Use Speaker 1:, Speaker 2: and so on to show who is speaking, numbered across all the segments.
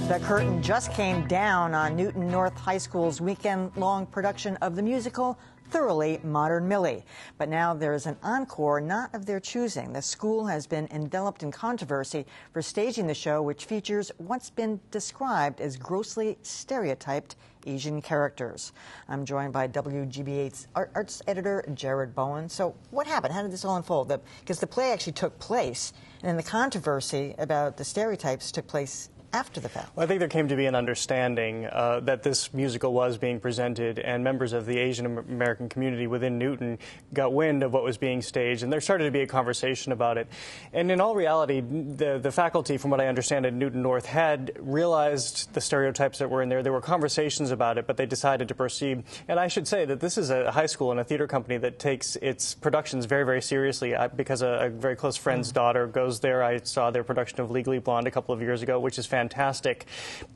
Speaker 1: The curtain just came down on Newton North High School's weekend-long production of the musical Thoroughly Modern Millie. But now there is an encore not of their choosing. The school has been enveloped in controversy for staging the show, which features what's been described as grossly stereotyped Asian characters. I'm joined by WGBH's arts editor, Jared Bowen. So what happened? How did this all unfold? Because the play actually took place, and then the controversy about the stereotypes took place after the fact.
Speaker 2: Well, I think there came to be an understanding that this musical was being presented, and members of the Asian American community within Newton got wind of what was being staged, and there started to be a conversation about it. And in all reality, the faculty, from what I understand at Newton North, had realized the stereotypes that were in there. There were conversations about it, but they decided to proceed. And I should say that this is a high school and a theater company that takes its productions very, very seriously, because a very close friend's daughter goes there. I saw their production of Legally Blonde a couple of years ago, which is fantastic.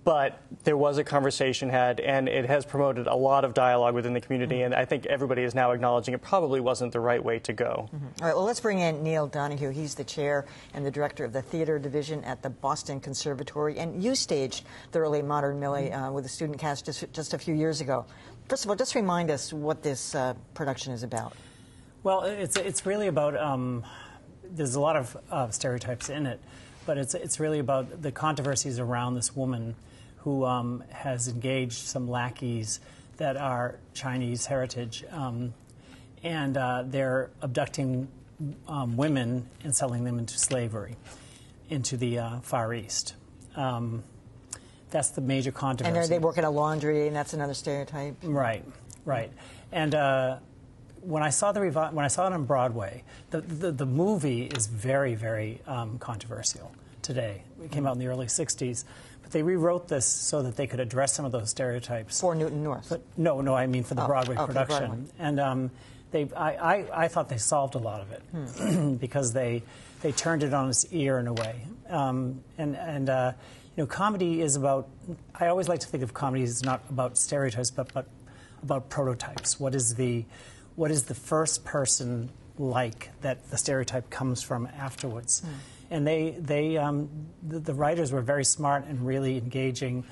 Speaker 2: But there was a conversation had, and it has promoted a lot of dialogue within the community, and I think everybody is now acknowledging it probably wasn't the right way to go.
Speaker 1: All right, well, let's bring in Neil Donahue. He's the chair and the director of the theater division at the Boston Conservatory, and you staged Thoroughly Modern Millie with a student cast just a few years ago. First of all, just remind us what this production is about.
Speaker 3: Well, it's really about, there's a lot of stereotypes in it, but it's really about the controversies around this woman who has engaged some lackeys that are Chinese heritage, and they're abducting women and selling them into slavery, into the Far East. That's the major controversy.
Speaker 1: And they work at a laundry, and that's another stereotype.
Speaker 3: Right, right. And when I saw it on Broadway, the movie is very, very controversial today. It came out in the early '60s, but they rewrote this so that they could address some of those stereotypes.
Speaker 1: For Newton North?
Speaker 3: But no, I mean for the Broadway production. And I thought they solved a lot of it because they turned it on its ear in a way. You know, comedy is about. I always like to think of comedy as not about stereotypes, but about prototypes. What is the first person like that the stereotype comes from afterwards? And the writers were very smart in really engaging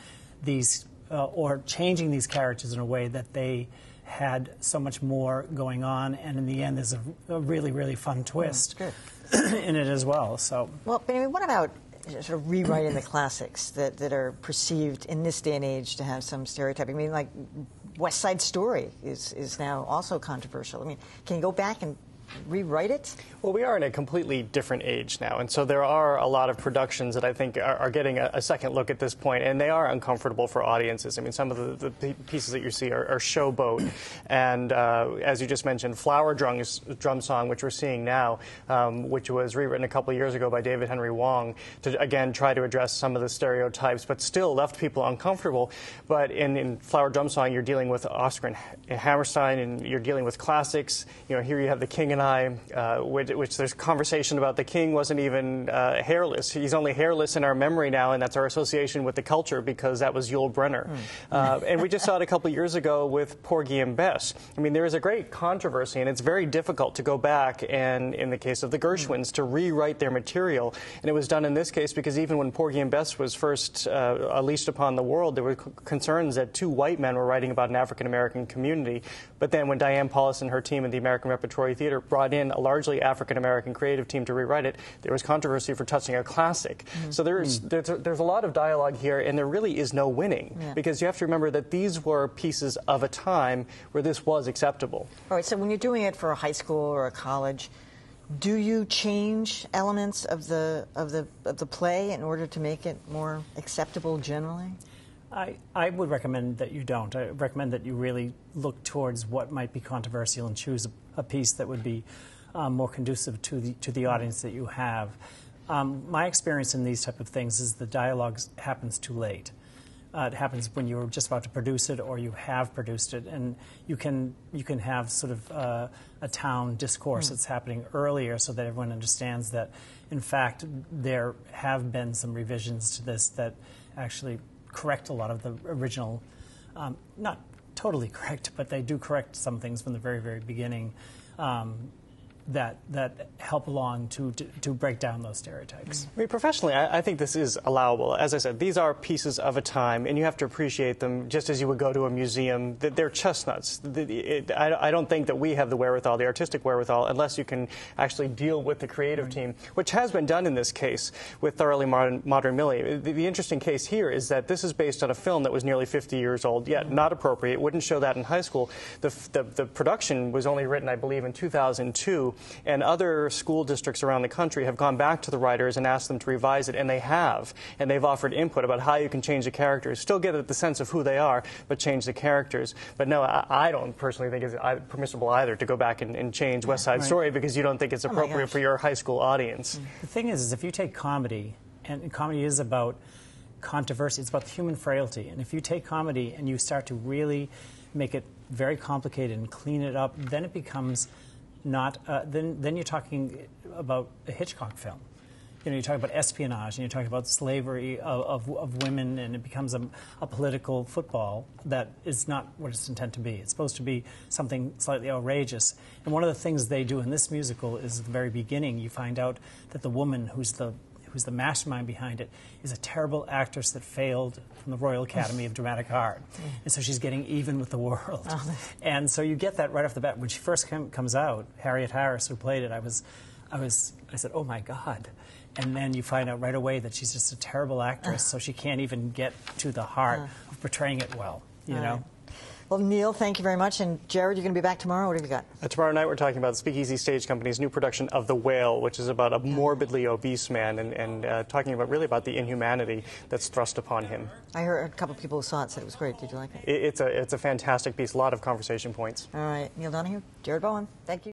Speaker 3: these or changing these characters in a way that they had so much more going on, and in the end there's a really, really fun twist in it as well. So,
Speaker 1: well, but I mean, what about sort of rewriting the classics that are perceived in this day and age to have some stereotyping? I mean, like West Side Story is now also controversial. I mean, can you go back and rewrite it?
Speaker 2: Well, we are in a completely different age now, and so there are a lot of productions that I think are getting a second look at this point, and they are uncomfortable for audiences. I mean, some of the pieces that you see are showboat, and as you just mentioned, Flower Drum Song, which we're seeing now, which was rewritten a couple of years ago by David Henry Wong to, again, try to address some of the stereotypes, but still left people uncomfortable. But in Flower Drum Song, you're dealing with Oscar and Hammerstein, and you're dealing with classics. You know, here you have The King and I, which there's conversation about the king wasn't even hairless. He's only hairless in our memory now, and that's our association with the culture because that was Yul Brynner. And we just saw it a couple of years ago with Porgy and Bess. I mean, there is a great controversy, and it's very difficult to go back and, in the case of the Gershwins, to rewrite their material. And it was done in this case because even when Porgy and Bess was first unleashed upon the world, there were concerns that two white men were writing about an African-American community. But then when Diane Paulus and her team at the American Repertory Theater brought in a largely African-American creative team to rewrite it, there was controversy for touching a classic. So there's a lot of dialogue here, and there really is no winning, because you have to remember that these were pieces of a time where this was acceptable.
Speaker 1: All right, so when you're doing it for a high school or a college, do you change elements of the play in order to make it more acceptable generally?
Speaker 3: I would recommend that you don't. I recommend that you really look towards what might be controversial and choose a piece that would be more conducive to the audience that you have. My experience in these type of things is the dialogue happens too late. It happens when you're just about to produce it or you have produced it, and you can have sort of a town discourse that's happening earlier so that everyone understands that, in fact, there have been some revisions to this that actually correct a lot of the original, not totally correct, but they do correct some things from the very, very beginning that help along to break down those stereotypes.
Speaker 2: I mean, professionally, I think this is allowable. As I said, these are pieces of a time, and you have to appreciate them just as you would go to a museum. They're chestnuts. I don't think that we have the wherewithal, the artistic wherewithal, unless you can actually deal with the creative team, which has been done in this case with Thoroughly Modern Millie. The interesting case here is that this is based on a film that was nearly 50 years old, yet not appropriate. Wouldn't show that in high school. The production was only written, I believe, in 2002. And other school districts around the country have gone back to the writers and asked them to revise it, and they have. And they've offered input about how you can change the characters, still get at the sense of who they are, but change the characters. But no, I don't personally think it's permissible either to go back and change West Side Story because you don't think it's appropriate for your high school audience.
Speaker 3: The thing is if you take comedy, and comedy is about controversy, it's about human frailty. And if you take comedy and you start to really make it very complicated and clean it up, then it becomes not, then you're talking about a Hitchcock film. You know, you're talking about espionage, and you're talking about slavery of women, and it becomes a political football that is not what it's intended to be. It's supposed to be something slightly outrageous. And one of the things they do in this musical is at the very beginning, you find out that the woman who's the mastermind behind it is a terrible actress that failed from the Royal Academy of Dramatic Art. And so she's getting even with the world. And so you get that right off the bat. When she first comes out, Harriet Harris, who played it, I said, oh my God. And then you find out right away that she's just a terrible actress, so she can't even get to the heart of portraying it well, you know?
Speaker 1: Well, Neil, thank you very much. And Jared, you're going to be back tomorrow. What have you got?
Speaker 2: Tomorrow night we're talking about the Speakeasy Stage Company's new production of The Whale, which is about a morbidly obese man and talking about really about the inhumanity that's thrust upon him.
Speaker 1: I heard a couple of people who saw it said it was great. Did you like it?
Speaker 2: It's a fantastic piece, a lot of conversation points.
Speaker 1: All right. Neil Donahue, Jared Bowen, thank you.